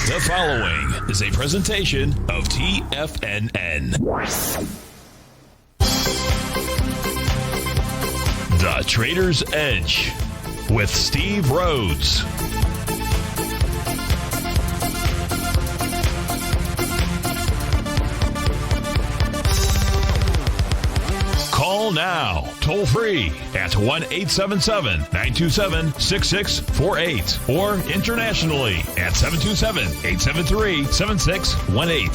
The following is a presentation of TFNN. The Trader's Edge with Steve Rhodes. Call now, toll free at 1-877-927-6648 or internationally at 727-873-7618.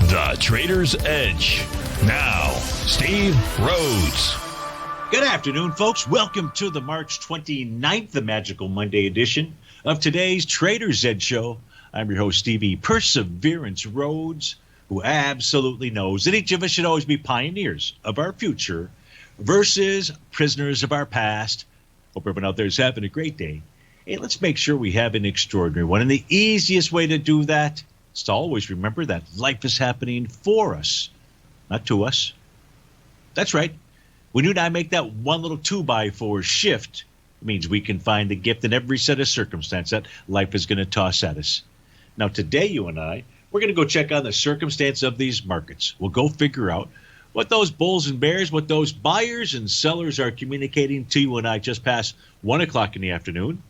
The Trader's Edge. Now, Steve Rhodes. Good afternoon, folks. Welcome to the March 29th, the Magical Monday edition of today's Trader's Edge show. I'm your host, Stevie Perseverance Rhodes, who absolutely knows that each of us should always be pioneers of our future versus prisoners of our past. Hope everyone out there is having a great day. Hey, let's make sure we have an extraordinary one. And the easiest way to do that is to always remember that life is happening for us, not to us. That's right. When you and I make that one little 2x4 shift, it means we can find the gift in every set of circumstance that life is going to toss at us. Now, today, you and I, we're going to go check on the circumstance of these markets. We'll go figure out what those bulls and bears, what those buyers and sellers are communicating to you and I just past 1 o'clock in the afternoon.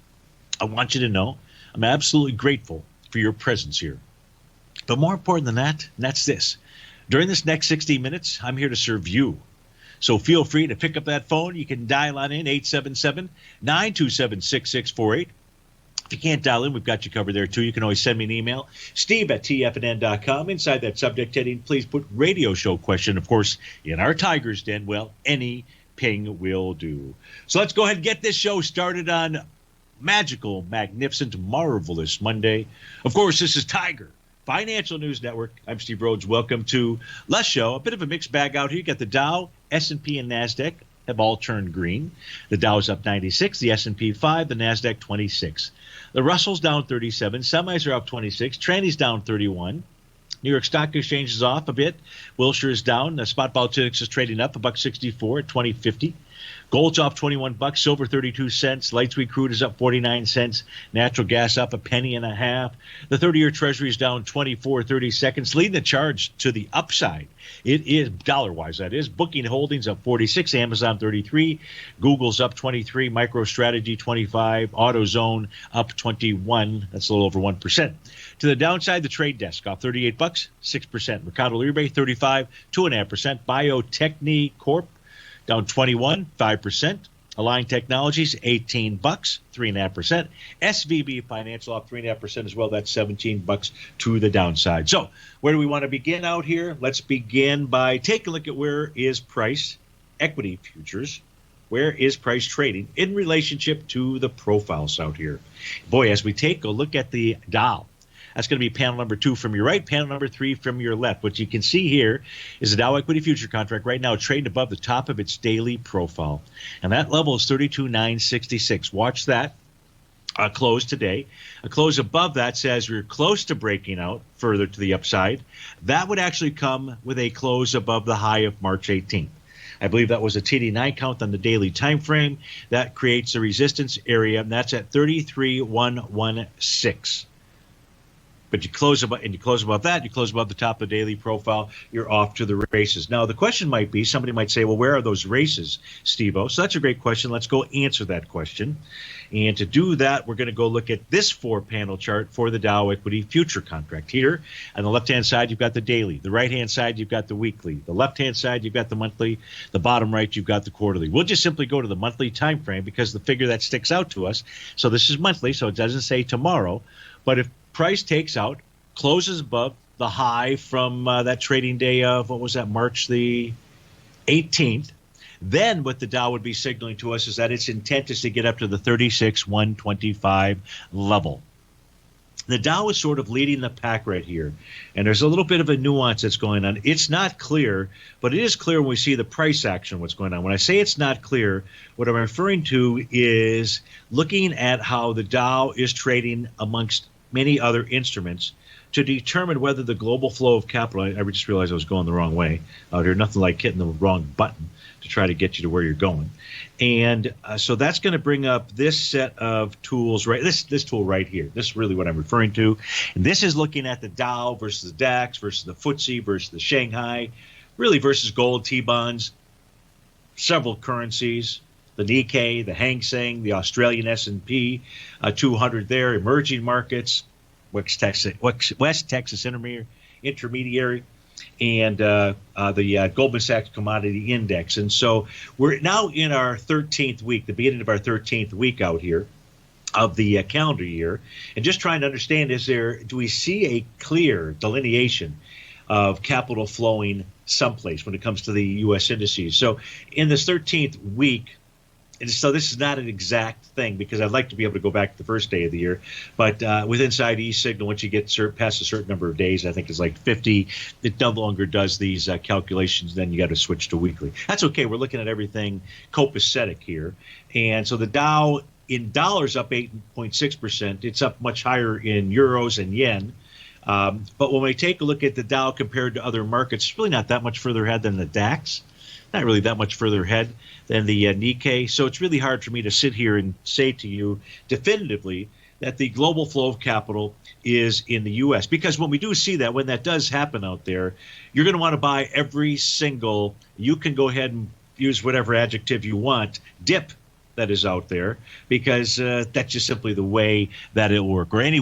I want you to know I'm absolutely grateful for your presence here. But more important than that, and that's this. During this next 60 minutes, I'm here to serve you. So feel free to pick up that phone. You can dial on in 877-927-6648. If you can't dial in, we've got you covered there, too. You can always send me an email, steve@tfnn.com. Inside that subject heading, please put radio show question. Of course, in our Tiger's Den, well, any ping will do. So let's go ahead and get this show started on magical, magnificent, marvelous Monday. Of course, this is Tiger Financial News Network. I'm Steve Rhodes. Welcome to Les Show. A bit of a mixed bag out here. You got the Dow, S&P, and NASDAQ have all turned green. The Dow is up 96, the S&P 5, the NASDAQ 26. The Russell's down 37, semis are up 26, tranny's down 31. New York Stock Exchange is off a bit. Wilshire is down. The spot Baltics is trading up $1.64 at 20.50. Gold's off 21 bucks, silver 32 cents, light sweet crude is up 49 cents, natural gas up $0.015. The 30-year Treasury is down 24.30 seconds, leading the charge to the upside. It is dollar-wise, that is. Booking Holdings up 46, Amazon 33, Google's up 23, MicroStrategy 25, AutoZone up 21. That's a little over 1%. To the downside, the trade desk off 38 bucks, 6%. Mercado Libre 35, 2.5%. Biotechni Corp down 21, 5%. Align Technologies, 18 bucks, 3.5%. SVB Financial off 3.5% as well. That's 17 bucks to the downside. So where do we want to begin out here? Let's begin by taking a look at where is price, equity futures. Where is price trading in relationship to the profiles out here? Boy, as we take a look at the Dow, that's going to be panel number 2 from your right, panel number 3 from your left. What you can see here is the Dow Equity Future Contract right now trading above the top of its daily profile. And that level is 32,966. Watch that close today. A close above that says we're close to breaking out further to the upside. That would actually come with a close above the high of March 18th. I believe that was a TD9 count on the daily time frame. That creates a resistance area, and that's at 33,116. But you close above that, you close above the top of the daily profile, you're off to the races. Now, the question might be, somebody might say, well, where are those races, Steve-O? So that's a great question. Let's go answer that question. And to do that, we're going to go look at this 4-panel chart for the Dow Equity Future Contract. Here, on the left-hand side, you've got the daily. The right-hand side, you've got the weekly. The left-hand side, you've got the monthly. The bottom right, you've got the quarterly. We'll just simply go to the monthly time frame because the figure that sticks out to us. So this is monthly, so it doesn't say tomorrow. But if price takes out, closes above the high from that trading day of, what was that, March the 18th, then what the Dow would be signaling to us is that its intent is to get up to the 36,125 level. The Dow is sort of leading the pack right here, and there's a little bit of a nuance that's going on. It's not clear, but it is clear when we see the price action what's going on. When I say it's not clear, what I'm referring to is looking at how the Dow is trading amongst many other instruments to determine whether the global flow of capital, I just realized I was going the wrong way out here, nothing like hitting the wrong button to try to get you to where you're going. And so that's going to bring up this set of tools, right? This tool right here. This is really what I'm referring to. And this is looking at the Dow versus the DAX versus the FTSE versus the Shanghai, really versus gold, T-bonds, several currencies, the Nikkei, the Hang Seng, the Australian S&P 200 there, emerging markets, West Texas Intermediary, and the Goldman Sachs Commodity Index. And so we're now in our 13th week, the beginning of our 13th week out here of the calendar year, and just trying to understand, do we see a clear delineation of capital flowing someplace when it comes to the U.S. indices? So in this 13th week, and so this is not an exact thing because I'd like to be able to go back to the first day of the year. But with Inside eSignal, once you get past a certain number of days, I think it's like 50, it no longer does these calculations. Then you got to switch to weekly. That's okay. We're looking at everything copacetic here. And so the Dow in dollars up 8.6%. It's up much higher in euros and yen. But when we take a look at the Dow compared to other markets, it's really not that much further ahead than the DAX. Not really that much further ahead than the Nikkei. So it's really hard for me to sit here and say to you definitively that the global flow of capital is in the U.S. Because when we do see that, when that does happen out there, you're going to want to buy every single, you can go ahead and use whatever adjective you want, dip that is out there, because that's just simply the way that it'll work. Or any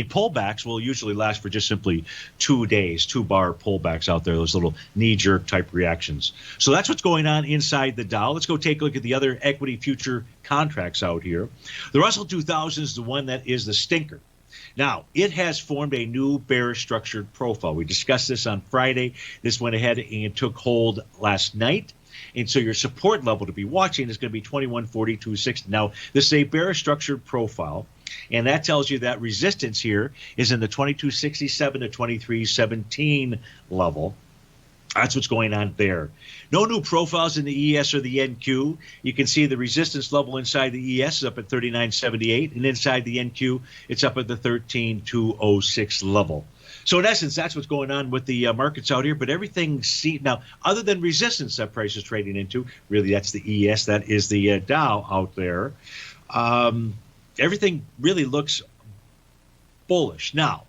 pullbacks will usually last for just simply 2 days, 2-bar pullbacks out there, those little knee-jerk type reactions. So that's what's going on inside the Dow. Let's go take a look at the other equity future contracts out here. The Russell 2000 is the one that is the stinker. Now, it has formed a new bearish structured profile. We discussed this on Friday. This went ahead and took hold last night. And so your support level to be watching is going to be 2142.60. Now, this is a bearish structured profile, and that tells you that resistance here is in the 2267 to 2317 level. That's what's going on there. No new profiles in the ES or the NQ. You can see the resistance level inside the ES is up at 3978, and inside the NQ, it's up at the 13206 level. So in essence, that's what's going on with the markets out here. But everything now, other than resistance that price is trading into, really that's the ES, that is the Dow out there. Everything really looks bullish. Now,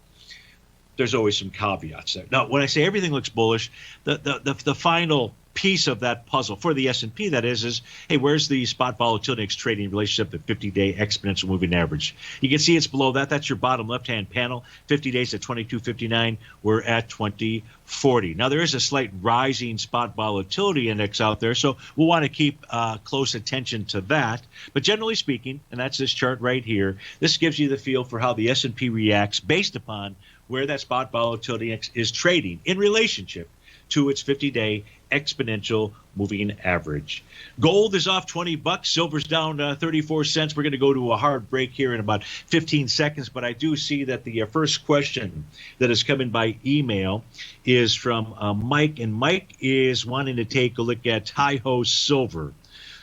there's always some caveats there. Now, when I say everything looks bullish, the final piece of that puzzle for the S&P, that is, hey, where's the spot volatility index trading relationship to 50-day exponential moving average? You can see it's below that. That's your bottom left-hand panel. 50 days at 2259. We're at 2040. Now, there is a slight rising spot volatility index out there, so we'll want to keep close attention to that. But generally speaking, and that's this chart right here, this gives you the feel for how the S&P reacts based upon where that spot volatility index is trading in relationship to its 50-day exponential moving average. Gold is off $20. Silver's down 34 cents. We're going to go to a hard break here in about 15 seconds, but I do see that the first question that is coming by email is from Mike, and Mike is wanting to take a look at Hi-Ho Silver.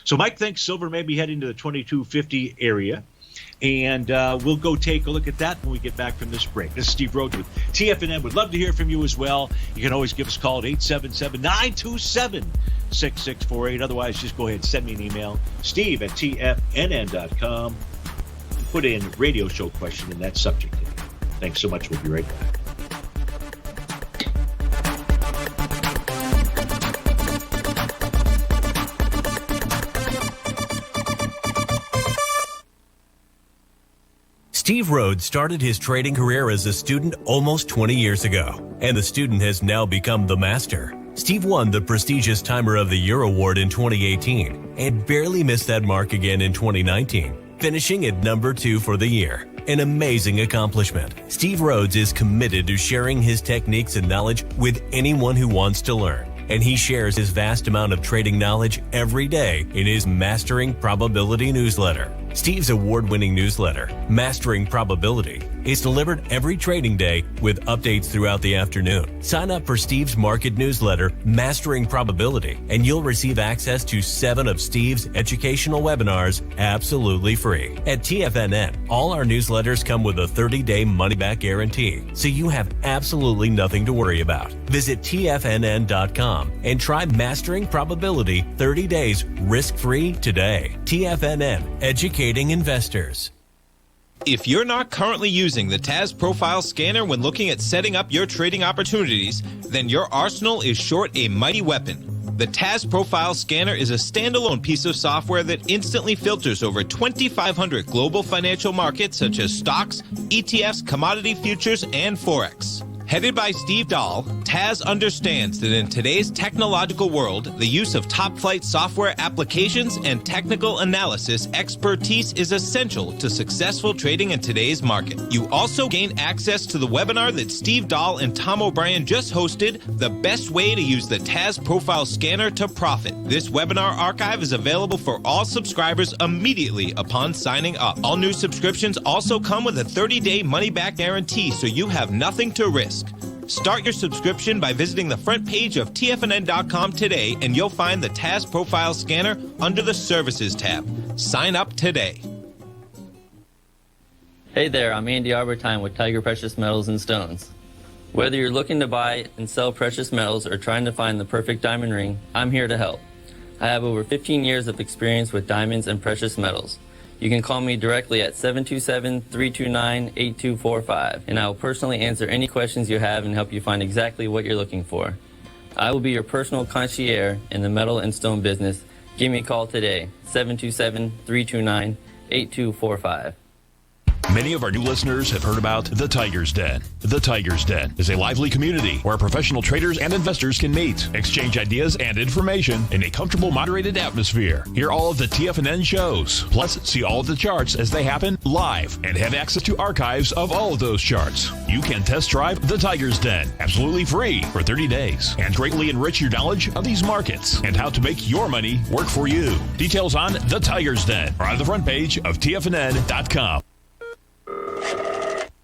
So Mike thinks silver may be heading to the 2250 area. And we'll go take a look at that when we get back from this break. This is Steve Rhodes with TFNN. Would love to hear from you as well. You can always give us a call at 877-927-6648. Otherwise, just go ahead and send me an email, steve@tfnn.com. Put in radio show question in that subject. Thanks so much. We'll be right back. Steve Rhodes started his trading career as a student almost 20 years ago, and the student has now become the master. Steve won the prestigious Timer of the Year award in 2018 and barely missed that mark again in 2019, finishing at number 2 for the year. An amazing accomplishment. Steve Rhodes is committed to sharing his techniques and knowledge with anyone who wants to learn, and he shares his vast amount of trading knowledge every day in his Mastering Probability newsletter. Steve's award-winning newsletter, Mastering Probability, is delivered every trading day with updates throughout the afternoon. Sign up for Steve's market newsletter, Mastering Probability, and you'll receive access to 7 of Steve's educational webinars absolutely free. At TFNN, all our newsletters come with a 30-day money-back guarantee, so you have absolutely nothing to worry about. Visit TFNN.com and try Mastering Probability 30 days risk-free today. TFNN, educating investors. If you're not currently using the TAS Profile Scanner when looking at setting up your trading opportunities, then your arsenal is short a mighty weapon. The TAS Profile Scanner is a standalone piece of software that instantly filters over 2,500 global financial markets such as stocks, ETFs, commodity futures, and Forex. Headed by Steve Dahl, TAS understands that in today's technological world, the use of top-flight software applications and technical analysis expertise is essential to successful trading in today's market. You also gain access to the webinar that Steve Dahl and Tom O'Brien just hosted, The Best Way to Use the TAS Profile Scanner to Profit. This webinar archive is available for all subscribers immediately upon signing up. All new subscriptions also come with a 30-day money-back guarantee, so you have nothing to risk. Start your subscription by visiting the front page of TFNN.com today, and you'll find the TAS Profile Scanner under the Services tab. Sign up today. Hey there, I'm Andy Arbertine with Tiger Precious Metals and Stones. Whether you're looking to buy and sell precious metals or trying to find the perfect diamond ring, I'm here to help. I have over 15 years of experience with diamonds and precious metals. You can call me directly at 727-329-8245, and I will personally answer any questions you have and help you find exactly what you're looking for. I will be your personal concierge in the metal and stone business. Give me a call today, 727-329-8245. Many of our new listeners have heard about The Tiger's Den. The Tiger's Den is a lively community where professional traders and investors can meet, exchange ideas and information in a comfortable, moderated atmosphere. Hear all of the TFNN shows, plus see all of the charts as they happen live and have access to archives of all of those charts. You can test drive The Tiger's Den absolutely free for 30 days and greatly enrich your knowledge of these markets and how to make your money work for you. Details on The Tiger's Den are on the front page of TFNN.com.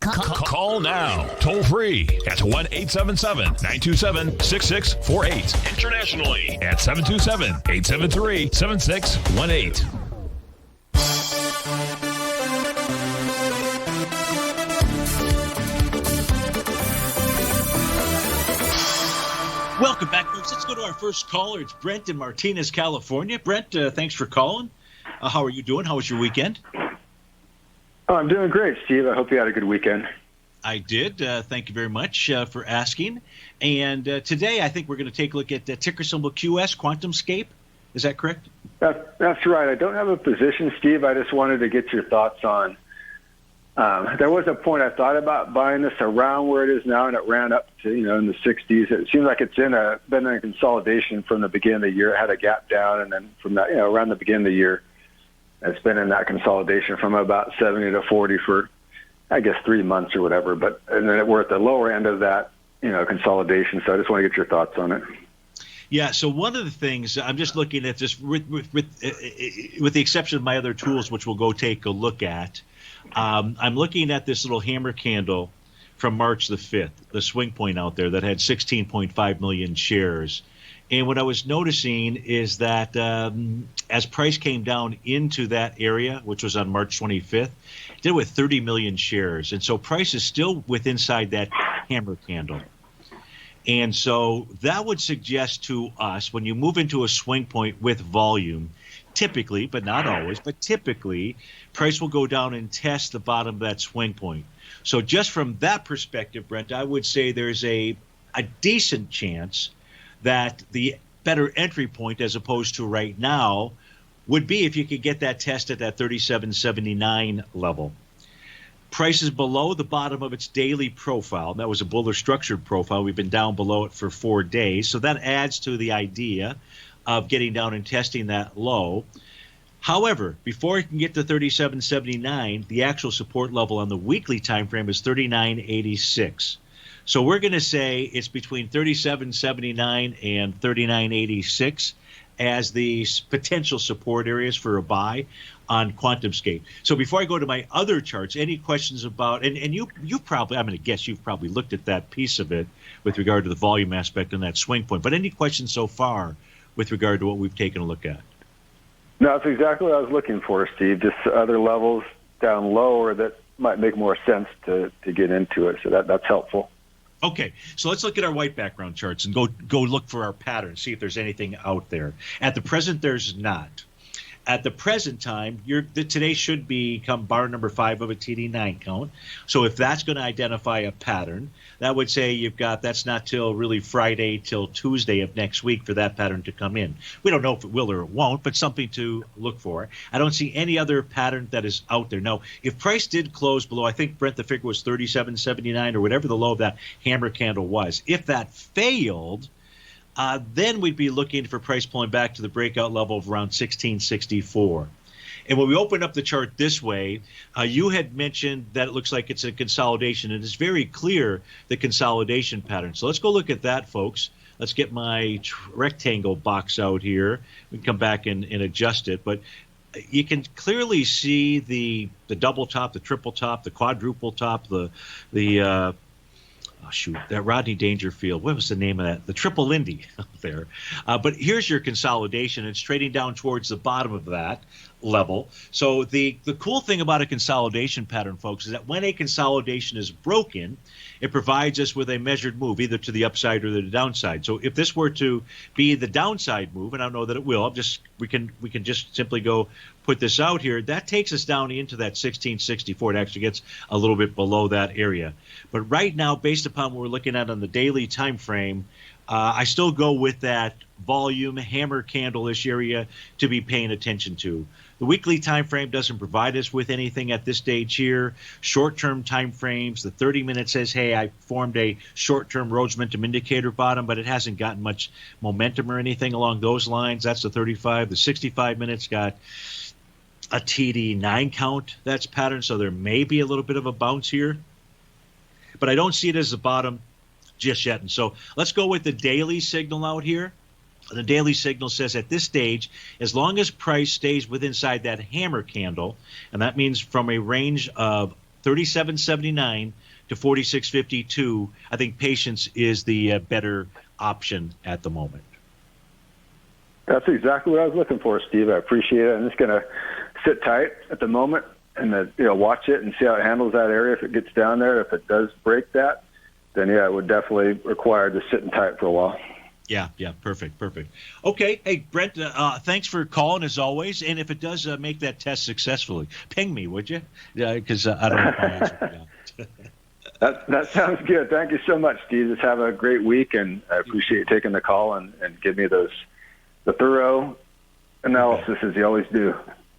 Call now, toll free at 1-877-927-6648. Internationally at 727-873-7618. Welcome back, folks. Let's go to our first caller. It's Brent in Martinez, California. Brent, thanks for calling. How are you doing? How was your weekend? Oh, I'm doing great, Steve. I hope you had a good weekend. I did. Thank you very much for asking. And today I think we're going to take a look at ticker symbol QS, QuantumScape. Is that correct? That's right. I don't have a position, Steve. I just wanted to get your thoughts on. There was a point I thought about buying this around where it is now, and it ran up to, in the 60s. It seems like it's been in a consolidation from the beginning of the year. It had a gap down, and then from that, around the beginning of the year, it's been in that consolidation from about 70 to 40 for, I guess, 3 months or whatever. And then we're at the lower end of that, consolidation. So I just want to get your thoughts on it. Yeah. So one of the things I'm just looking at this with the exception of my other tools, which we'll go take a look at. I'm looking at this little hammer candle from March the 5th, the swing point out there that had 16.5 million shares. And what I was noticing is that as price came down into that area, which was on March 25th, it did with 30 million shares. And so price is still inside that hammer candle. And so that would suggest to us when you move into a swing point with volume, typically, but not always, but typically, price will go down and test the bottom of that swing point. So just from that perspective, Brent, I would say there's a decent chance that the better entry point as opposed to right now would be if you could get that test at that 37.79 level. Price is below the bottom of its daily profile. That was a Buller structured profile. We've been down below it for 4 days. So that adds to the idea of getting down and testing that low. However, before it can get to 37.79, the actual support level on the weekly time frame is 39.86. So we're going to say it's between 37.79 and 39.86. as the potential support areas for a buy on QuantumScape. So before I go to my other charts, any questions about, and you probably, I'm going to guess you've probably looked at that piece of it with regard to the volume aspect and that swing point, but any questions so far with regard to what we've taken a look at? No, that's exactly what I was looking for, Steve. Just other levels down lower that might make more sense to get into it. So that's helpful. Okay, so let's look at our white background charts and go look for our pattern, see if there's anything out there. At the present, there's not. At the present time, today should become bar number 5 of a TD9 count. So if that's going to identify a pattern, that would say that's not till really Friday till Tuesday of next week for that pattern to come in. We don't know if it will or it won't, but something to look for. I don't see any other pattern that is out there. Now, if price did close below, I think, Brent, the figure was 37.79 or whatever the low of that hammer candle was. If that failed, then we'd be looking for price pulling back to the breakout level of around 1664. And when we open up the chart this way, you had mentioned that it looks like it's a consolidation, and it's very clear the consolidation pattern. So let's go look at that, folks. Let's get my rectangle box out here. We can come back and adjust it, but you can clearly see the double top, the triple top, the quadruple top, that Rodney Dangerfield, what was the name of that? The Triple Lindy out there. But here's your consolidation. It's trading down towards the bottom of that level. So the cool thing about a consolidation pattern, folks, is that when a consolidation is broken, it provides us with a measured move, either to the upside or the downside. So if this were to be the downside move, and I don't know that it will, we can just simply go put this out here. That takes us down into that 1664. It actually gets a little bit below that area. But right now, based upon what we're looking at on the daily time frame, I still go with that volume hammer candle-ish area to be paying attention to. The weekly time frame doesn't provide us with anything at this stage here. Short-term time frames, the 30-minute says, hey, I formed a short-term Rhodes momentum indicator bottom, but it hasn't gotten much momentum or anything along those lines. That's the 35. The 65 minutes got a TD9 count. That's pattern, so there may be a little bit of a bounce here. But I don't see it as the bottom just yet. And so let's go with the daily signal out here. The daily signal says at this stage, as long as price stays inside that hammer candle, and that means from a range of 37.79 to 46.52, I think patience is the better option at the moment. That's exactly what I was looking for, Steve. I appreciate it. I'm just going to sit tight at the moment and watch it and see how it handles that area. If it gets down there, if it does break that, then yeah, it would definitely require just sitting tight for a while. Yeah, perfect. Okay, hey, Brent, thanks for calling as always. And if it does make that test successfully, ping me, would you? Because I don't know if I answered that. That sounds good. Thank you so much, Steve. Just have a great week, and I appreciate you taking the call and give me the thorough analysis as you always do.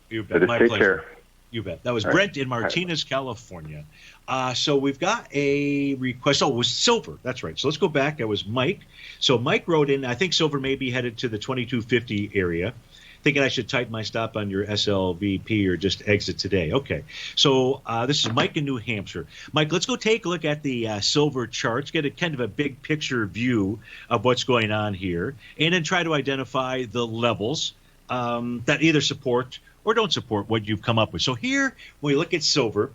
You bet. My take pleasure. Care. You bet. That was Brent in Martinez, California. So we've got a request. Oh, it was silver. That's right. So let's go back. That was Mike. So Mike wrote in, I think silver may be headed to the 2250 area. Thinking I should tighten my stop on your SLVP or just exit today. Okay. So this is Mike in New Hampshire. Mike, let's go take a look at the silver charts, get a kind of a big picture view of what's going on here, and then try to identify the levels that either support or don't support what you've come up with. So here, when we look at silver,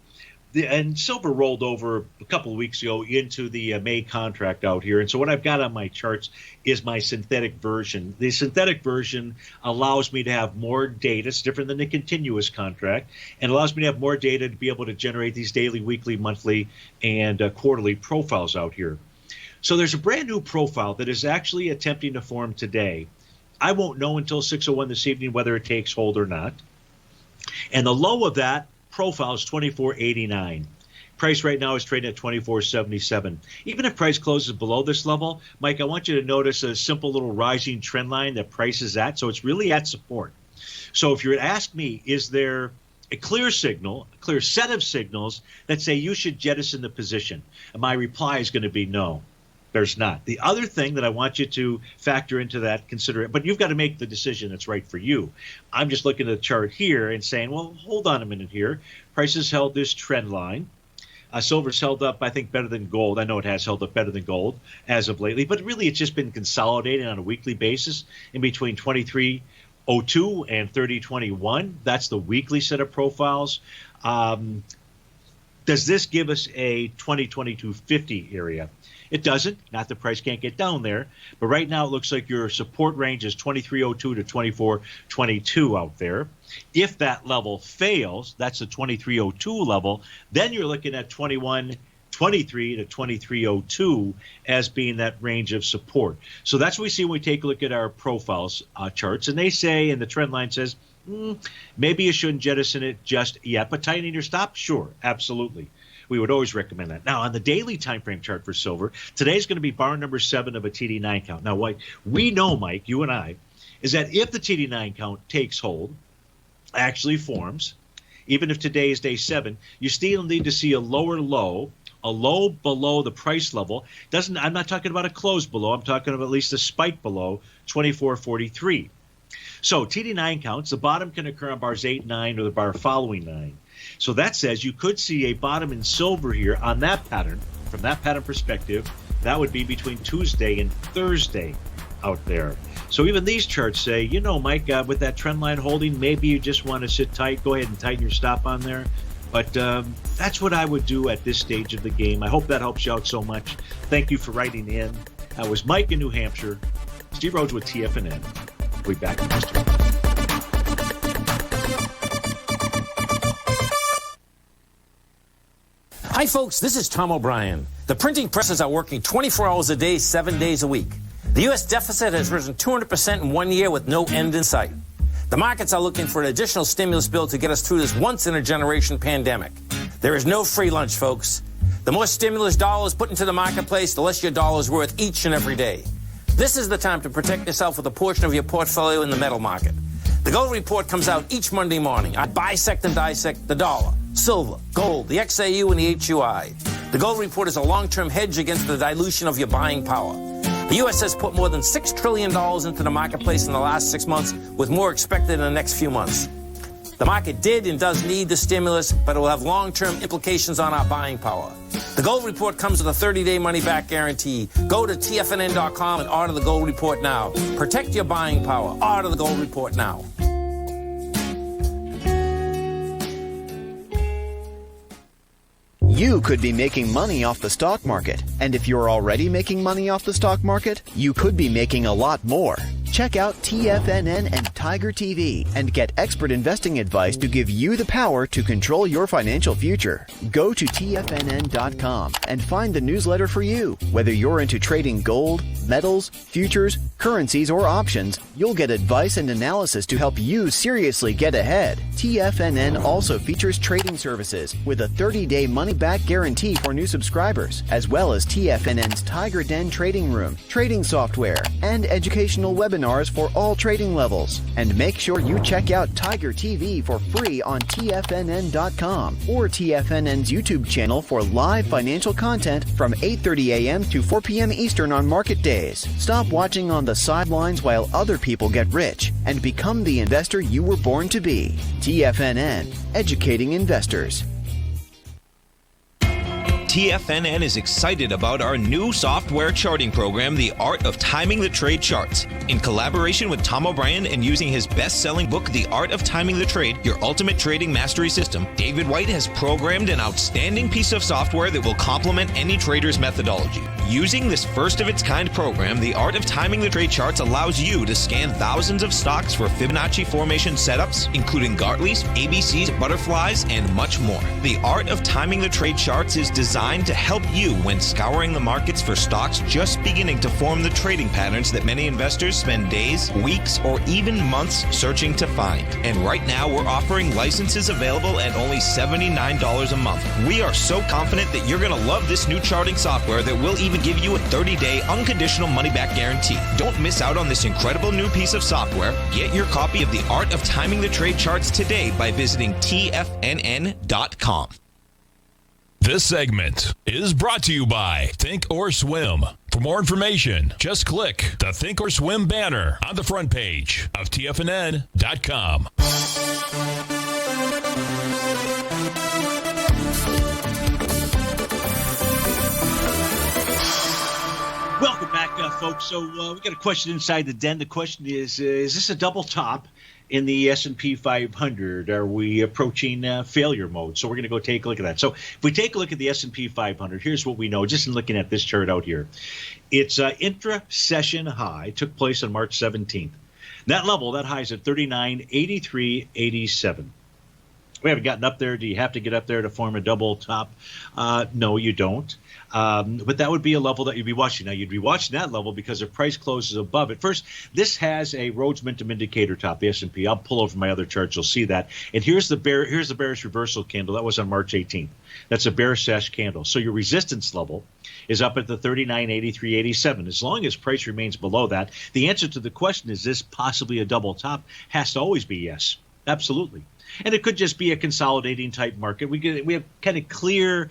and silver rolled over a couple of weeks ago into the May contract out here. And so what I've got on my charts is my synthetic version. The synthetic version allows me to have more data. It's different than the continuous contract, and allows me to have more data to be able to generate these daily, weekly, monthly, and quarterly profiles out here. So there's a brand new profile that is actually attempting to form today. I won't know until 6:01 this evening whether it takes hold or not. And the low of that profile is 24.89. Price right now is trading at 24.77. Even if price closes below this level, Mike, I want you to notice a simple little rising trend line that price is at. So it's really at support. So if you were to ask me, is there a clear signal, a clear set of signals that say you should jettison the position? And my reply is going to be no. There's not. The other thing that I want you to factor into that, consider it, but you've got to make the decision that's right for you. I'm just looking at the chart here and saying, well, hold on a minute here. Prices held this trend line. Silver's held up, I think, better than gold. I know it has held up better than gold as of lately, but really it's just been consolidating on a weekly basis in between 23.02 and 30.21. That's the weekly set of profiles. Does this give us a 2022.50 area? It doesn't. Not the price can't get down there. But right now it looks like your support range is 23.02 to 24.22 out there. If that level fails, that's the 23.02 level, then you're looking at 21.23 to 23.02 as being that range of support. So that's what we see when we take a look at our profiles charts. And they say, and the trend line says, maybe you shouldn't jettison it just yet, but tightening your stop, sure, absolutely. We would always recommend that. Now, on the daily time frame chart for silver, today's going to be bar number 7 of a TD9 count. Now, what we know, Mike, you and I, is that if the TD9 count takes hold, actually forms, even if today is day 7, you still need to see a lower low, a low below the price level. I'm not talking about a close below. I'm talking about at least a spike below 24.43. So TD9 counts, the bottom can occur on bars 8, 9, or the bar following 9. So that says you could see a bottom in silver here on that pattern. From that pattern perspective, that would be between Tuesday and Thursday out there. So even these charts say, you know, Mike, with that trend line holding, maybe you just want to sit tight. Go ahead and tighten your stop on there. But that's what I would do at this stage of the game. I hope that helps you out so much. Thank you for writing in. That was Mike in New Hampshire. Steve Rhodes with TFNN. We'll be back in just a minute. Hi, folks. This is Tom O'Brien. The printing presses are working 24 hours a day, 7 days a week. The U.S. deficit has risen 200% in 1 year with no end in sight. The markets are looking for an additional stimulus bill to get us through this once-in-a-generation pandemic. There is no free lunch, folks. The more stimulus dollars put into the marketplace, the less your dollar is worth each and every day. This is the time to protect yourself with a portion of your portfolio in the metal market. The Gold Report comes out each Monday morning. I bisect and dissect the dollar, silver, gold, the XAU, and the HUI. The Gold Report is a long-term hedge against the dilution of your buying power. The U.S. has put more than $6 trillion into the marketplace in the last 6 months, with more expected in the next few months. The market did and does need the stimulus, but it will have long-term implications on our buying power. The Gold Report comes with a 30-day money-back guarantee. Go to TFNN.com and order the Gold Report now. Protect your buying power. Order the Gold Report now. You could be making money off the stock market. And if you're already making money off the stock market, you could be making a lot more. Check out TFNN and Tiger TV and get expert investing advice to give you the power to control your financial future. Go to TFNN.com and find the newsletter for you. Whether you're into trading gold, metals, futures, currencies, or options, you'll get advice and analysis to help you seriously get ahead. TFNN also features trading services with a 30-day money-back guarantee for new subscribers, as well as TFNN's Tiger Den trading room, trading software, and educational webinars for all trading levels. And make sure you check out Tiger TV for free on TFNN.com or TFNN's YouTube channel for live financial content from 8:30 a.m. to 4 p.m. Eastern on market days. Stop watching on the sidelines while other people get rich and become the investor you were born to be. TFNN, educating investors. TFNN is excited about our new software charting program, The Art of Timing the Trade Charts. In collaboration with Tom O'Brien and using his best-selling book, The Art of Timing the Trade, Your Ultimate Trading Mastery System, David White has programmed an outstanding piece of software that will complement any trader's methodology. Using this first-of-its-kind program, The Art of Timing the Trade Charts allows you to scan thousands of stocks for Fibonacci formation setups, including Gartley's, ABC's, butterflies, and much more. The Art of Timing the Trade Charts is designed to help you when scouring the markets for stocks just beginning to form the trading patterns that many investors spend days, weeks, or even months searching to find. And right now, we're offering licenses available at only $79 a month. We are so confident that you're going to love this new charting software that will even give you a 30-day unconditional money-back guarantee. Don't miss out on this incredible new piece of software. Get your copy of The Art of Timing the Trade Charts today by visiting TFNN.com. This segment is brought to you by Think or Swim. For more information, just click the Think or Swim banner on the front page of TFNN.com. folks. So we got a question inside the den. The question is this a double top in the S&P 500? Are we approaching failure mode? So we're going to go take a look at that. So if we take a look at the S&P 500, here's what we know just in looking at this chart out here. Its intra-session high took place on March 17th. That level, that high is at 39.8387. We haven't gotten up there. Do you have to get up there to form a double top? No, you don't. But that would be a level that you'd be watching. Now, you'd be watching that level because if price closes above it. First, this has a Rhodes Momentum Indicator top, the S&P. I'll pull over my other charts. You'll see that. And here's the bearish reversal candle. That was on March 18th. That's a bear sesh candle. So your resistance level is up at the 39.8387. As long as price remains below that, the answer to the question, is this possibly a double top, has to always be yes. Absolutely. And it could just be a consolidating type market. We have kind of clear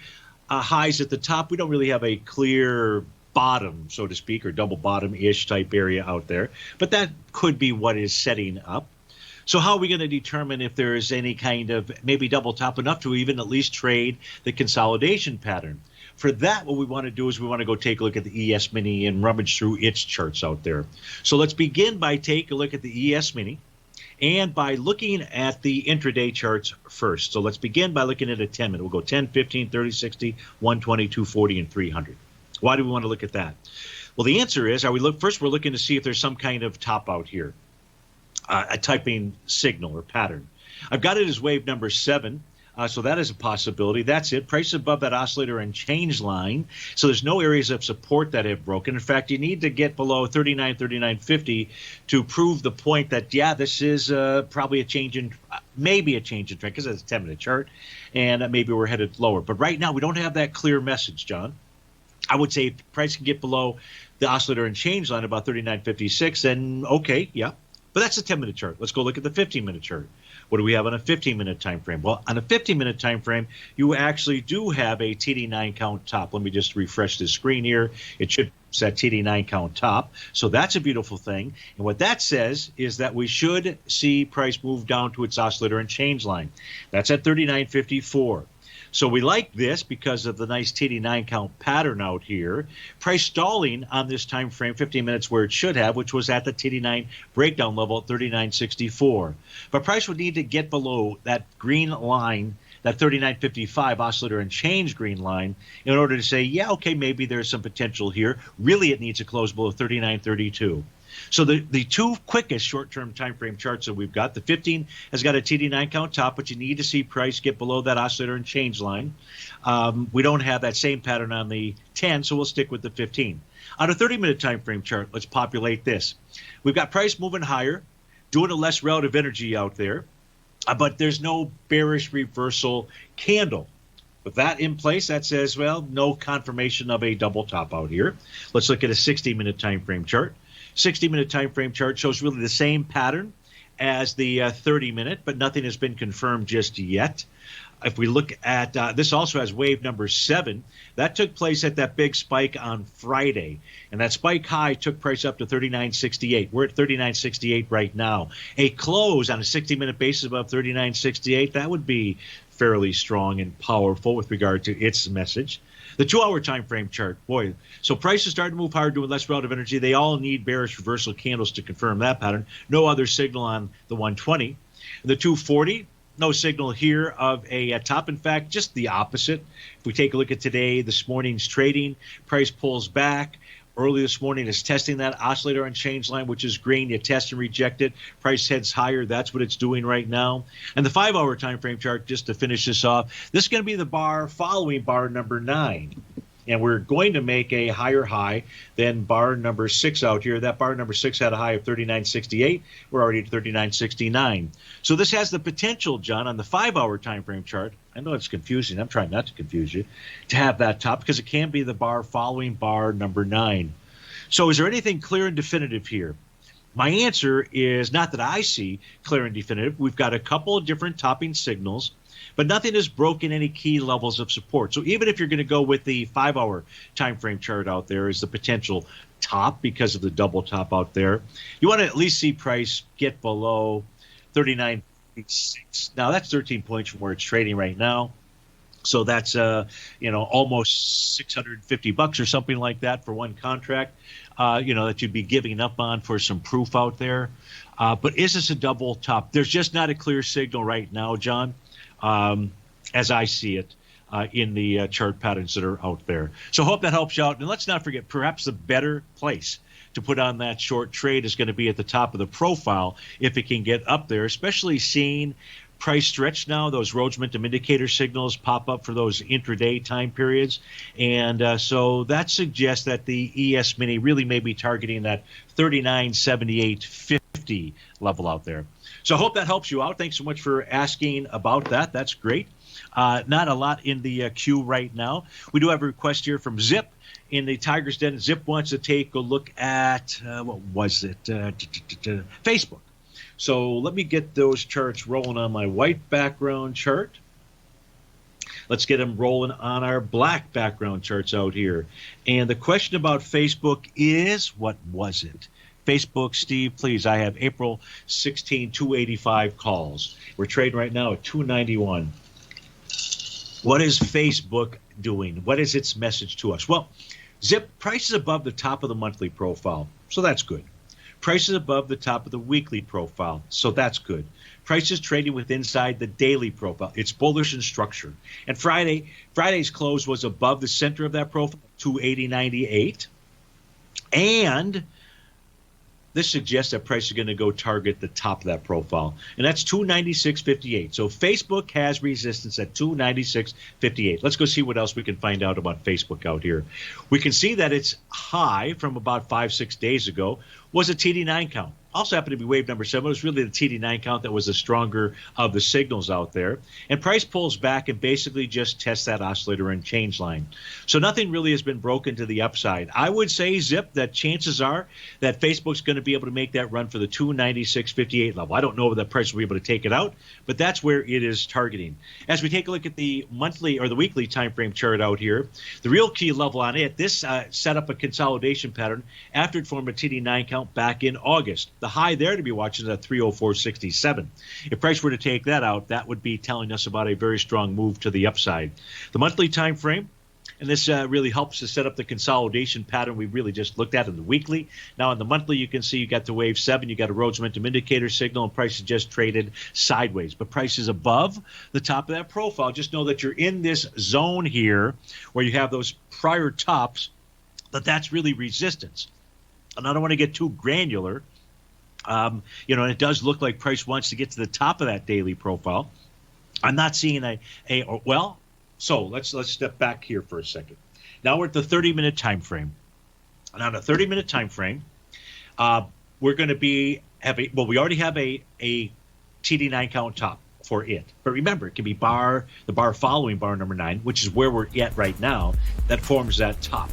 highs at the top. We don't really have a clear bottom, so to speak, or double bottom-ish type area out there. But that could be what is setting up. So how are we going to determine if there is any kind of maybe double top enough to even at least trade the consolidation pattern? For that, what we want to do is we want to go take a look at the ES Mini and rummage through its charts out there. So let's begin by taking a look at the ES Mini and by looking at the intraday charts first. So let's begin by looking at a 10-minute. We'll go 10, 15, 30, 60, 120, 240, and 300. Why do we want to look at that? Well, the answer is, we're looking to see if there's some kind of top out here, a typing signal or pattern. I've got it as wave number 7. So that is a possibility. That's it. Price above that oscillator and change line. So there's no areas of support that have broken. In fact, you need to get below 39.50 to prove the point that, yeah, this is probably maybe a change in trend, because it's a 10-minute chart, and maybe we're headed lower. But right now, we don't have that clear message, John. I would say if price can get below the oscillator and change line about 39.56, then okay, yeah. But that's a 10-minute chart. Let's go look at the 15-minute chart. What do we have on a 15-minute time frame? Well, on a 15-minute time frame, you actually do have a TD9 count top. Let me just refresh the screen here. It should set TD9 count top. So that's a beautiful thing. And what that says is that we should see price move down to its oscillator and change line. That's at 39.54. So we like this because of the nice TD9 count pattern out here. Price stalling on this time frame, 15 minutes, where it should have, which was at the TD9 breakdown level at 39.64. But price would need to get below that green line, that 39.55 oscillator and change green line, in order to say, yeah, okay, maybe there's some potential here. Really, it needs to close below 39.32. So the two quickest short-term time frame charts that we've got, the 15 has got a TD9 count top, but you need to see price get below that oscillator and change line. We don't have that same pattern on the 10, so we'll stick with the 15. On a 30-minute time frame chart, let's populate this. We've got price moving higher, doing a less relative energy out there, but there's no bearish reversal candle. With that in place, that says, well, no confirmation of a double top out here. Let's look at a 60-minute time frame chart. 60-minute time frame chart shows really the same pattern as the 30-minute, but nothing has been confirmed just yet. If we look at this, also has wave number 7. That took place at that big spike on Friday, and that spike high took price up to 39.68. We're at 39.68 right now. A close on a 60-minute basis above 39.68, that would be fairly strong and powerful with regard to its message. The 2-hour time frame chart, boy, so prices start to move higher, doing less relative energy. They all need bearish reversal candles to confirm that pattern. No other signal on the 120. The 240, no signal here of a top. In fact, just the opposite. If we take a look at today, this morning's trading, price pulls back. Early this morning is testing that oscillator and change line, which is green. You test and reject it. Price heads higher. That's what it's doing right now. And the 5-hour time frame chart, just to finish this off, this is going to be the bar following bar number 9. And we're going to make a higher high than bar number 6 out here. That bar number 6 had a high of 39.68. We're already at 39.69. So this has the potential, John, on the 5-hour time frame chart. I know it's confusing. I'm trying not to confuse you, to have that top, because it can be the bar following bar number 9. So is there anything clear and definitive here? My answer is not that I see clear and definitive. We've got a couple of different topping signals, but nothing has broken any key levels of support. So even if you're going to go with the 5-hour time frame chart out there as the potential top because of the double top out there, you want to at least see price get below 39.6. Now that's 13 points from where it's trading right now. So that's almost $650 or something like that for one contract. That you'd be giving up on for some proof out there. But is this a double top? There's just not a clear signal right now, John, as I see it in the chart patterns that are out there. So hope that helps you out. And let's not forget, perhaps the better place to put on that short trade is going to be at the top of the profile if it can get up there, especially seeing price stretch now. Those Rhodes Momentum Indicator signals pop up for those intraday time periods. And so that suggests that the ES Mini really may be targeting that 39.7850 level out there. So I hope that helps you out. Thanks so much for asking about that. That's great. Not a lot in the queue right now. We do have a request here from Zip in the Tiger's Den. Zip wants to take a look at, Facebook. So let me get those charts rolling on my white background chart. Let's get them rolling on our black background charts out here. And the question about Facebook is, what was it? Facebook, Steve, please. I have April 16, 285 calls. We're trading right now at 291. What is Facebook doing? What is its message to us? Well, Zip, price is above the top of the monthly profile, so that's good. Price is above the top of the weekly profile, so that's good. Price is trading with inside the daily profile. It's bullish in structure. And Friday's close was above the center of that profile, 280.98. And this suggests that price is going to go target the top of that profile, and that's 296.58. So Facebook has resistance at 296.58. Let's go see what else we can find out about Facebook out here. We can see that its high from about 5-6 days ago was a TD9 count. Also happened to be wave number 7. It was really the TD9 count that was the stronger of the signals out there. And price pulls back and basically just tests that oscillator and change line. So nothing really has been broken to the upside. I would say, Zip, that chances are that Facebook's going to be able to make that run for the 296.58 level. I don't know if that price will be able to take it out, but that's where it is targeting. As we take a look at the monthly or the weekly time frame chart out here, the real key level on it, this set up a consolidation pattern after it formed a TD9 count back in August. The high there to be watching is at 304.67. If price were to take that out, that would be telling us about a very strong move to the upside. The monthly time frame, and this really helps to set up the consolidation pattern we really just looked at in the weekly. Now in the monthly, you can see you got the wave 7, you got a Rhodes Momentum Indicator signal, and price is just traded sideways. But price is above the top of that profile. Just know that you're in this zone here where you have those prior tops, but that's really resistance. And I don't want to get too granular. And it does look like price wants to get to the top of that daily profile. I'm not seeing so let's step back here for a second. Now we're at the 30-minute time frame. And on a 30-minute time frame, we're going to we already have a TD9 count top for it. But remember, it can be the bar following bar number 9, which is where we're at right now, that forms that top.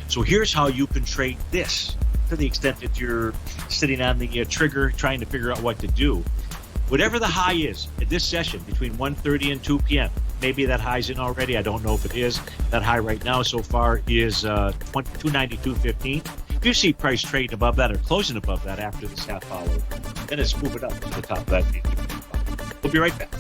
So here's how you can trade this, to the extent that you're sitting on the trigger trying to figure out what to do. Whatever the high is at this session between 1:30 and 2 p.m., maybe that high's in already. I don't know if it is. That high right now so far is 292.15. If you see price trading above that or closing above that after this half hour, then it's moving up to the top of that. We'll be right back.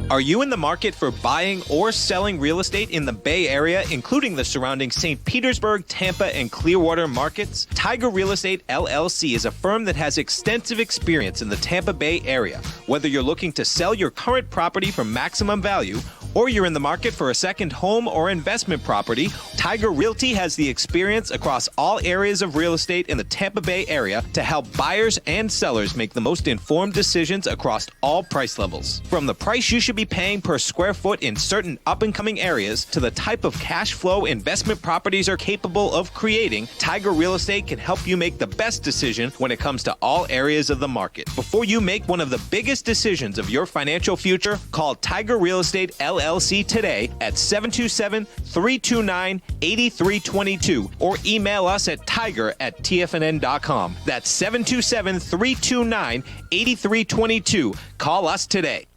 Are you in the market for buying or selling real estate in the Bay Area, including the surrounding St. Petersburg, Tampa, and Clearwater markets? Tiger Real Estate LLC is a firm that has extensive experience in the Tampa Bay area. Whether you're looking to sell your current property for maximum value, or you're in the market for a second home or investment property, Tiger Realty has the experience across all areas of real estate in the Tampa Bay area to help buyers and sellers make the most informed decisions across all price levels. From the price you should be paying per square foot in certain up-and-coming areas to the type of cash flow investment properties are capable of creating, Tiger Real Estate can help you make the best decision when it comes to all areas of the market. Before you make one of the biggest decisions of your financial future, call Tiger Real Estate LLC today at 727-329-8322 or email us at tiger@tfnn.com. That's 727-329-8322. Call us today.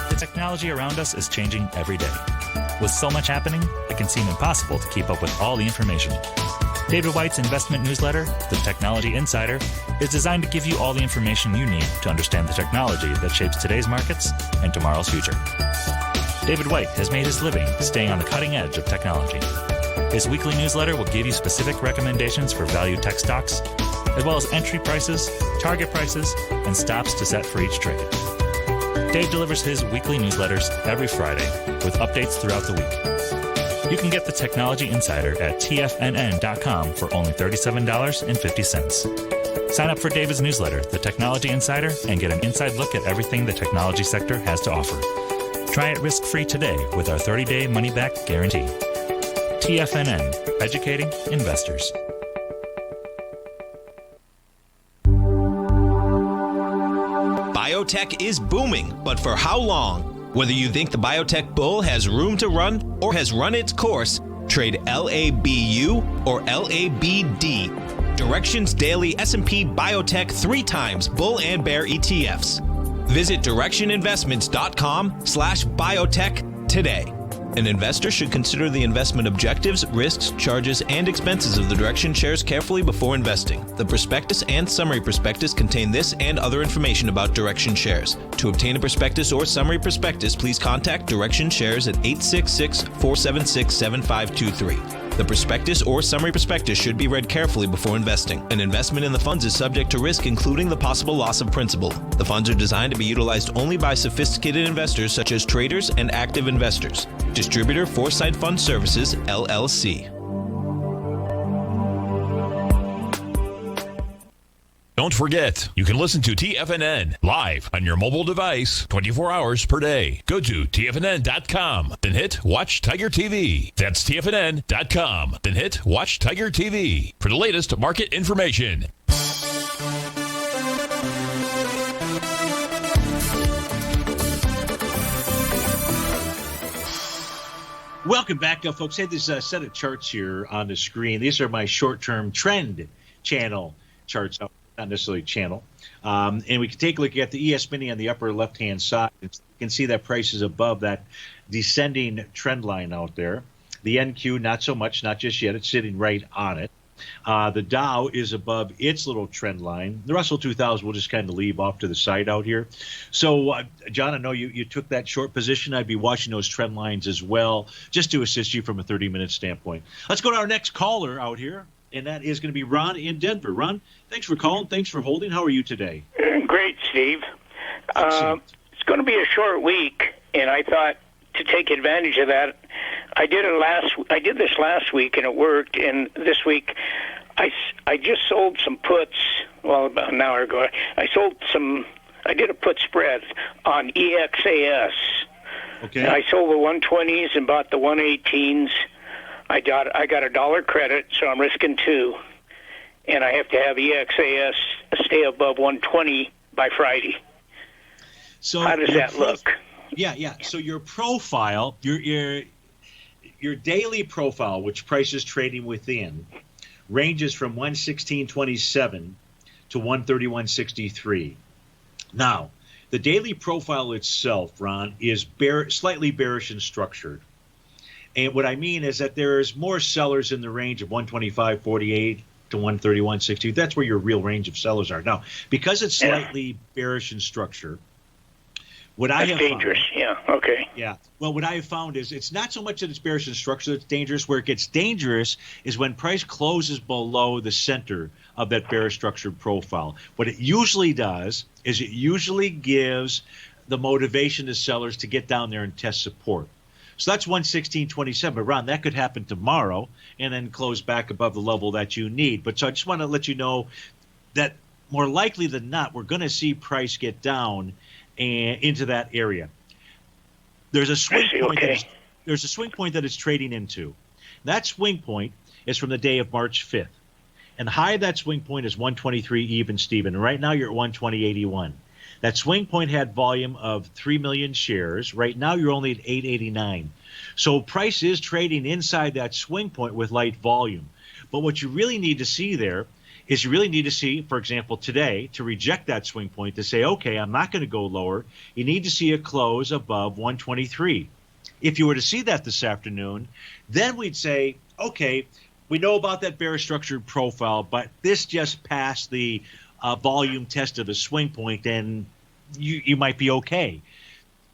The technology around us is changing every day. With so much happening, it can seem impossible to keep up with all the information. David White's investment newsletter, The Technology Insider, is designed to give you all the information you need to understand the technology that shapes today's markets and tomorrow's future. David White has made his living staying on the cutting edge of technology. His weekly newsletter will give you specific recommendations for value tech stocks, as well as entry prices, target prices, and stops to set for each trade. Dave delivers his weekly newsletters every Friday with updates throughout the week. You can get the Technology Insider at TFNN.com for only $37.50. Sign up for David's newsletter, The Technology Insider, and get an inside look at everything the technology sector has to offer. Try it risk-free today with our 30-day money-back guarantee. TFNN, educating investors. Biotech is booming, but for how long? Whether you think the biotech bull has room to run or has run its course, trade LABU or LABD. Directions Daily S&P Biotech 3 times bull and bear ETFs. Visit directioninvestments.com/biotech today. An investor should consider the investment objectives, risks, charges, and expenses of the Direction shares carefully before investing. The prospectus and summary prospectus contain this and other information about Direction shares. To obtain a prospectus or summary prospectus, please contact Direction shares at 866-476-7523. The prospectus or summary prospectus should be read carefully before investing. An investment in the funds is subject to risk, including the possible loss of principal. The funds are designed to be utilized only by sophisticated investors such as traders and active investors. Distributor Foresight Fund Services, LLC. Don't forget, you can listen to TFNN live on your mobile device 24 hours per day. Go to TFNN.com, then hit Watch Tiger TV. That's TFNN.com, then hit Watch Tiger TV for the latest market information. Welcome back, folks. Hey, there's a set of charts here on the screen. These are my short-term trend channel charts. Not necessarily channel. And we can take a look at the ES Mini on the upper left-hand side. You can see that price is above that descending trend line out there. The NQ, not so much, not just yet. It's sitting right on it. The Dow is above its little trend line. The Russell 2000 will just kind of leave off to the side out here. So, John, I know you took that short position. I'd be watching those trend lines as well, just to assist you from a 30-minute standpoint. Let's go to our next caller out here. And that is going to be Ron in Denver. Ron, thanks for calling. Thanks for holding. How are you today? Great, Steve. It's going to be a short week, and I thought to take advantage of that, I did this last week, and it worked. And this week, I just sold some puts. Well, about an hour ago, I did a put spread on EXAS. Okay. And I sold the 120s and bought the 118s. I got a dollar credit, so I'm risking 2, and I have to have EXAS stay above 120 by Friday. So how does that look? Yeah. So your profile, your daily profile, which price is trading within, ranges from 116.27 to 131.63. Now, the daily profile itself, Ron, is slightly bearish and structured. And what I mean is that there's more sellers in the range of 125.48 to 131.60. That's where your real range of sellers are. Now, because it's slightly bearish in structure, That's dangerous. Yeah, okay. Yeah. Well, what I have found is it's not so much that it's bearish in structure that's dangerous. Where it gets dangerous is when price closes below the center of that bearish structured profile. What it usually does is it usually gives the motivation to sellers to get down there and test support. So that's 116.27. But Ron, that could happen tomorrow and then close back above the level that you need. But so I just want to let you know that more likely than not, we're going to see price get down and into that area. There's a swing point. There's a swing point that it's trading into. That swing point is from the day of March 5th, and the high of that swing point is 123 even, Steven. And right now you're at 120.81. That swing point had volume of 3 million shares. Right now, you're only at 889. So price is trading inside that swing point with light volume. But what you really need to see there is you really need to see, for example, today, to reject that swing point, to say, okay, I'm not going to go lower. You need to see a close above 123. If you were to see that this afternoon, then we'd say, okay, we know about that bearish-structured profile, but this just passed the volume test of a swing point, and you might be okay.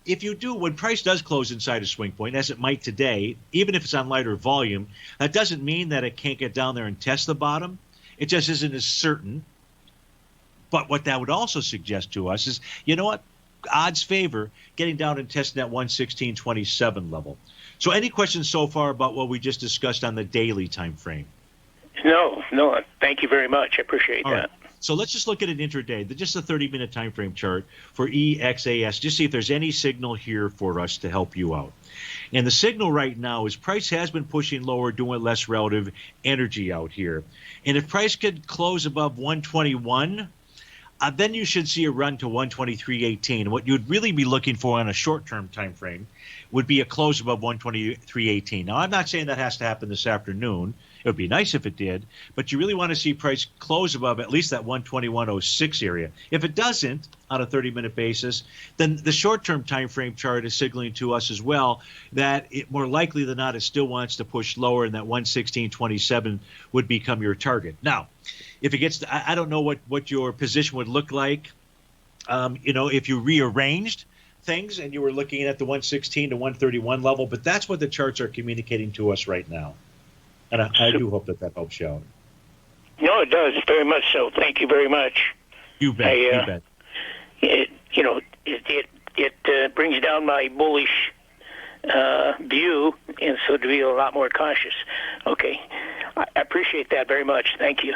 If you do, when price does close inside a swing point, as it might today, even if it's on lighter volume, that doesn't mean that it can't get down there and test the bottom. It just isn't as certain. But what that would also suggest to us is, you know what? Odds favor getting down and testing that 116.27 level. So any questions so far about what we just discussed on the daily time frame? No. Thank you very much. I appreciate that. Right. So let's just look at an intraday, just a 30-minute time frame chart for EXAS. Just see if there's any signal here for us to help you out. And the signal right now is price has been pushing lower, doing less relative energy out here. And if price could close above 121, then you should see a run to 123.18. What you'd really be looking for on a short-term time frame would be a close above 123.18. Now, I'm not saying that has to happen this afternoon. It would be nice if it did, but you really want to see price close above at least that 121.06 area. If it doesn't on a 30-minute basis, then the short-term time frame chart is signaling to us as well that it more likely than not it still wants to push lower, and that 116.27 would become your target. Now, if it gets to, I don't know what your position would look like, if you rearranged things and you were looking at the 116 to 131 level, but that's what the charts are communicating to us right now. And I do hope that helps you out. No, it does, very much so. Thank you very much. You bet. You bet. It brings down my bullish view, and so to be a lot more cautious. Okay. I appreciate that very much. Thank you.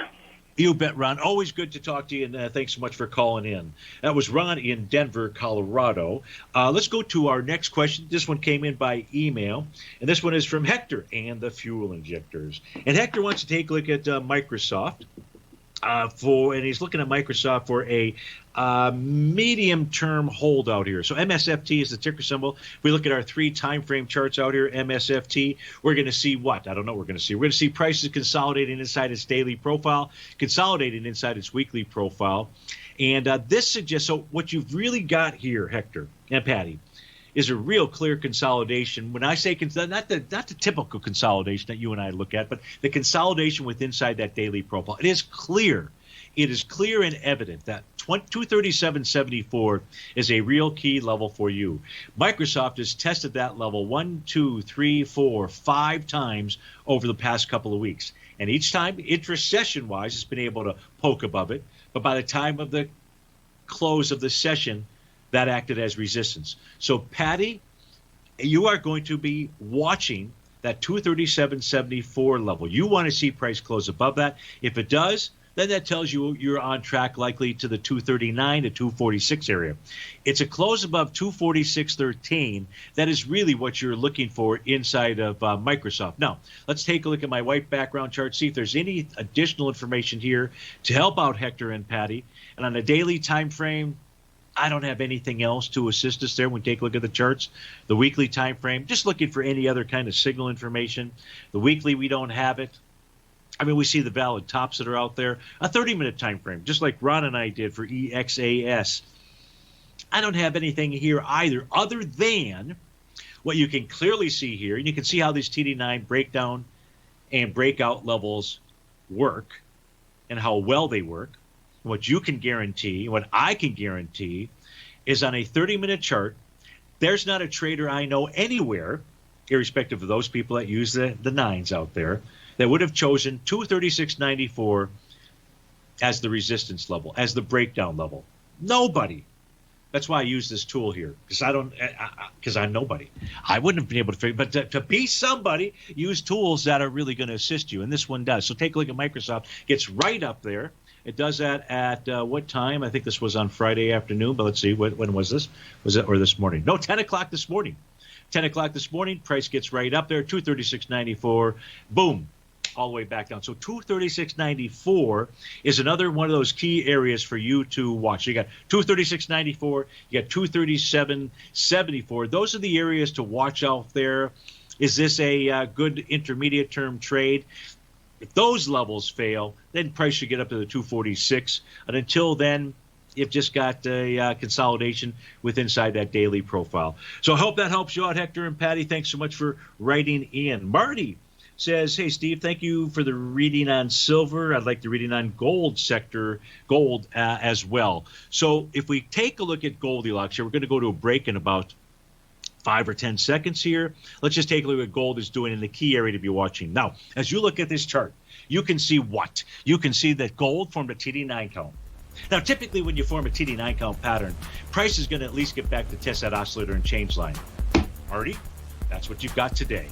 You bet, Ron. Always good to talk to you, and thanks so much for calling in. That was Ron in Denver, Colorado. Let's go to our next question. This one came in by email, and this one is from Hector and the fuel injectors. And Hector wants to take a look at Microsoft, and he's looking at Microsoft for a medium-term hold out here. So MSFT is the ticker symbol. If we look at our 3 time frame charts out here, MSFT, we're going to see what? I don't know what we're going to see. We're going to see prices consolidating inside its daily profile, consolidating inside its weekly profile. And this suggests, so what you've really got here, Hector and Patty, is a real clear consolidation. When I say not the typical consolidation that you and I look at, but the consolidation with inside that daily profile. It is clear. It is clear and evident that 237.74 is a real key level for you. Microsoft has tested that level 1, 2, 3, 4, 5 times over the past couple of weeks. And each time, intra-session-wise, it's been able to poke above it. But by the time of the close of the session, that acted as resistance. So, Patty, you are going to be watching that 237.74 level. You want to see price close above that. If it does, then that tells you you're on track likely to the 239 to 246 area. It's a close above 246.13. That is really what you're looking for inside of Microsoft. Now, let's take a look at my white background chart, see if there's any additional information here to help out Hector and Patty. And on a daily time frame, I don't have anything else to assist us there when we take a look at the charts. The weekly time frame, just looking for any other kind of signal information. The weekly, we don't have it. I mean, we see the valid tops that are out there. A 30-minute time frame, just like Ron and I did for EXAS. I don't have anything here either, other than what you can clearly see here. And you can see how these TD9 breakdown and breakout levels work and how well they work. What you can guarantee, what I can guarantee, is on a 30-minute chart, there's not a trader I know anywhere, irrespective of those people that use the nines out there, that would have chosen 236.94 as the resistance level, as the breakdown level. Nobody. That's why I use this tool here, because I'm nobody. I wouldn't have been able to figure, but to be somebody, use tools that are really going to assist you, and this one does. So take a look at Microsoft. Gets right up there. It does that at what time? I think this was on Friday afternoon, but let's see, when was this? Was it or this morning? No, 10 o'clock this morning. 10 o'clock this morning, price gets right up there, 236.94, boom, all the way back down. So 236.94 is another one of those key areas for you to watch. You got 236.94, you got 237.74. Those are the areas to watch out there. Is this a good intermediate term trade? If those levels fail, then price should get up to the 246. And until then, you've just got a consolidation with inside that daily profile. So I hope that helps you out, Hector and Patty. Thanks so much for writing in. Marty says, hey, Steve, thank you for the reading on silver. I'd like the reading on gold as well. So if we take a look at Goldilocks here, we're going to go to a break in about 5 or 10 seconds here. Let's just take a look at what gold is doing in the key area to be watching. Now, as you look at this chart, you can see what? You can see that gold formed a TD9 count. Now, typically when you form a TD9 count pattern, price is going to at least get back to test that oscillator and change line. Marty, that's what you've got today.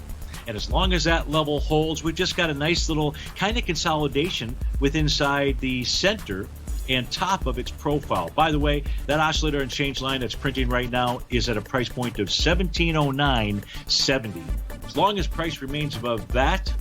And as long as that level holds, we've just got a nice little kind of consolidation with inside the center and top of its profile. By the way, that oscillator and change line that's printing right now is at a price point of 1709.70. As long as price remains above that,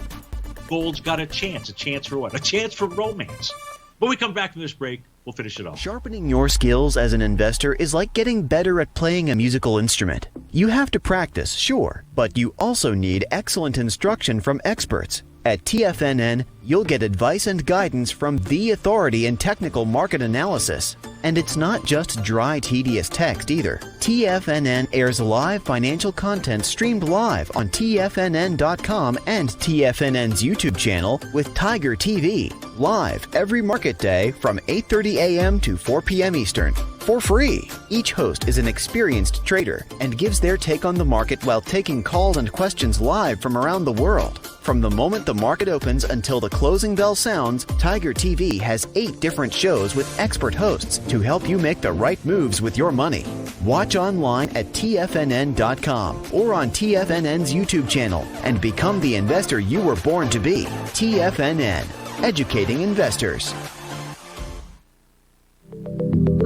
gold's got a chance. A chance for what? A chance for romance. When we come back from this break, we'll finish it off. Sharpening your skills as an investor is like getting better at playing a musical instrument. You have to practice, sure, but you also need excellent instruction from experts. At TFNN, you'll get advice and guidance from the authority in technical market analysis. And it's not just dry, tedious text either. TFNN airs live financial content streamed live on TFNN.com and TFNN's YouTube channel with Tiger TV, live every market day from 8:30 a.m. to 4 p.m. Eastern. For free. Each host is an experienced trader and gives their take on the market while taking calls and questions live from around the world. From the moment the market opens until the closing bell sounds, Tiger TV has 8 different shows with expert hosts to help you make the right moves with your money. Watch online at TFNN.com or on TFNN's YouTube channel and become the investor you were born to be. TFNN, educating investors.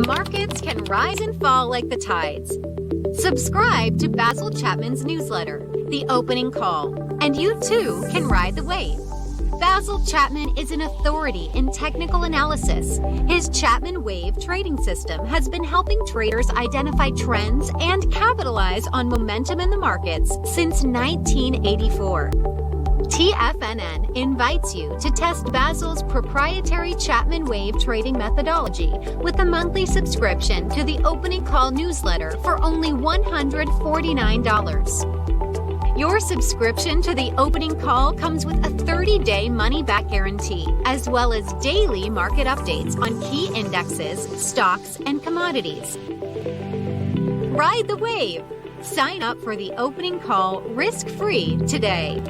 Markets can rise and fall like the tides. Subscribe to Basil Chapman's newsletter, The Opening Call, and you too can ride the wave. Basil Chapman is an authority in technical analysis. His Chapman Wave trading system has been helping traders identify trends and capitalize on momentum in the markets since 1984. TFNN invites you to test Basil's proprietary Chapman Wave trading methodology with a monthly subscription to the Opening Call newsletter for only $149. Your subscription to the Opening Call comes with a 30-day money-back guarantee, as well as daily market updates on key indexes, stocks, and commodities. Ride the wave. Sign up for the Opening Call risk-free today.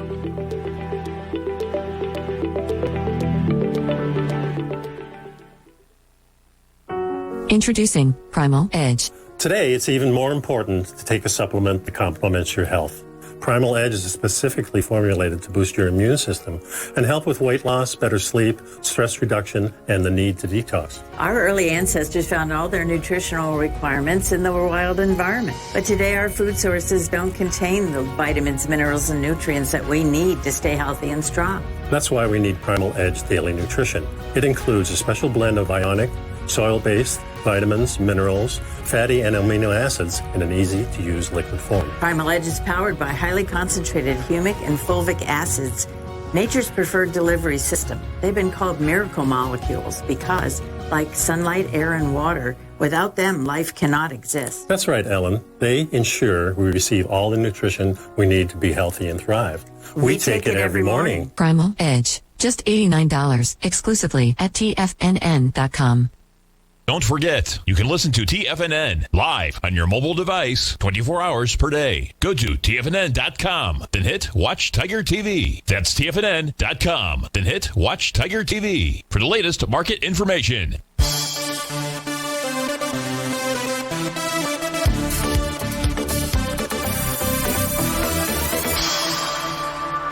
Introducing Primal Edge. Today, it's even more important to take a supplement that complements your health. Primal Edge is specifically formulated to boost your immune system and help with weight loss, better sleep, stress reduction, and the need to detox. Our early ancestors found all their nutritional requirements in the wild environment. But today, our food sources don't contain the vitamins, minerals, and nutrients that we need to stay healthy and strong. That's why we need Primal Edge Daily Nutrition. It includes a special blend of ionic, soil-based, vitamins, minerals, fatty and amino acids in an easy-to-use liquid form. Primal Edge is powered by highly concentrated humic and fulvic acids, nature's preferred delivery system. They've been called miracle molecules because, like sunlight, air, and water, without them, life cannot exist. That's right, Ellen. They ensure we receive all the nutrition we need to be healthy and thrive. We take it every morning. Primal Edge. Just $89 exclusively at TFNN.com. Don't forget, you can listen to TFNN live on your mobile device 24 hours per day. Go to TFNN.com, then hit Watch Tiger TV. That's TFNN.com, then hit Watch Tiger TV for the latest market information.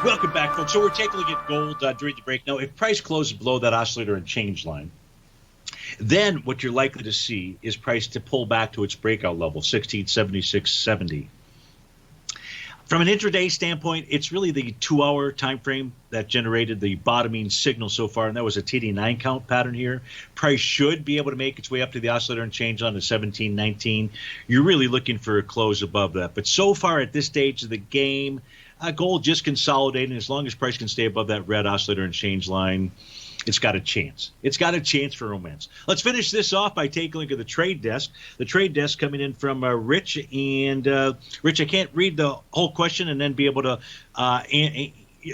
Welcome back, folks. So we're taking a look at gold during the break. Now, if price closes below that oscillator and change line, then what you're likely to see is price to pull back to its breakout level, 1676.70. From an intraday standpoint, it's really the 2-hour time frame that generated the bottoming signal so far, and that was a TD9 count pattern here. Price should be able to make its way up to the oscillator and change on to 1719. You're really looking for a close above that. But so far at this stage of the game, gold just consolidating. As long as price can stay above that red oscillator and change line, it's got a chance. It's got a chance for romance. Let's finish this off by taking a look at the trade desk. The trade desk coming in from Rich. And Rich, I can't read the whole question and then be able to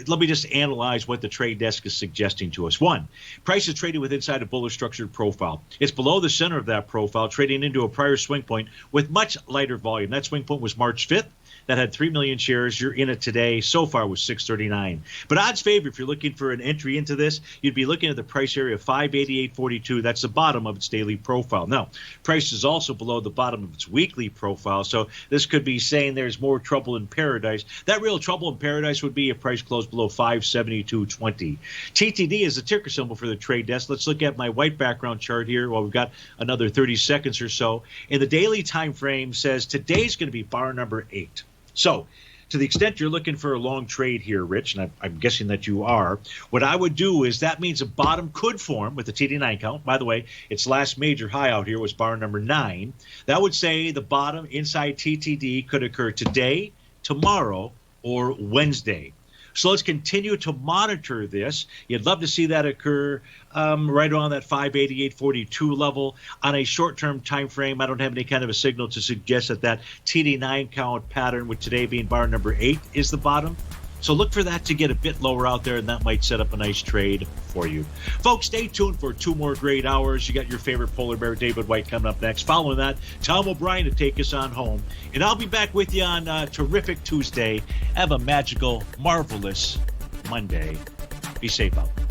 let me just analyze what the trade desk is suggesting to us. One, price is traded with inside a bullish structured profile. It's below the center of that profile, trading into a prior swing point with much lighter volume. That swing point was March 5th. That had 3 million shares. You're in it today. So far was 639. But odds favor, if you're looking for an entry into this, you'd be looking at the price area of 588.42. That's the bottom of its daily profile. Now, price is also below the bottom of its weekly profile. So this could be saying there's more trouble in paradise. That real trouble in paradise would be if price closed below 572.20. TTD is the ticker symbol for the trade desk. Let's look at my white background chart here. Well, we've got another 30 seconds or so. And the daily time frame says today's going to be bar number 8. So, to the extent you're looking for a long trade here, Rich, and I'm guessing that you are, what I would do is that means a bottom could form with the TD9 count. By the way, its last major high out here was bar number 9. That would say the bottom inside TTD could occur today, tomorrow, or Wednesday. So let's continue to monitor this. You'd love to see that occur right around that 588.42 level on a short-term time frame. I don't have any kind of a signal to suggest that TD9 count pattern, with today being bar number 8, is the bottom. So look for that to get a bit lower out there, and that might set up a nice trade for you. Folks, stay tuned for 2 more great hours. You got your favorite polar bear, David White, coming up next. Following that, Tom O'Brien to take us on home. And I'll be back with you on Terrific Tuesday. Have a magical, marvelous Monday. Be safe out there.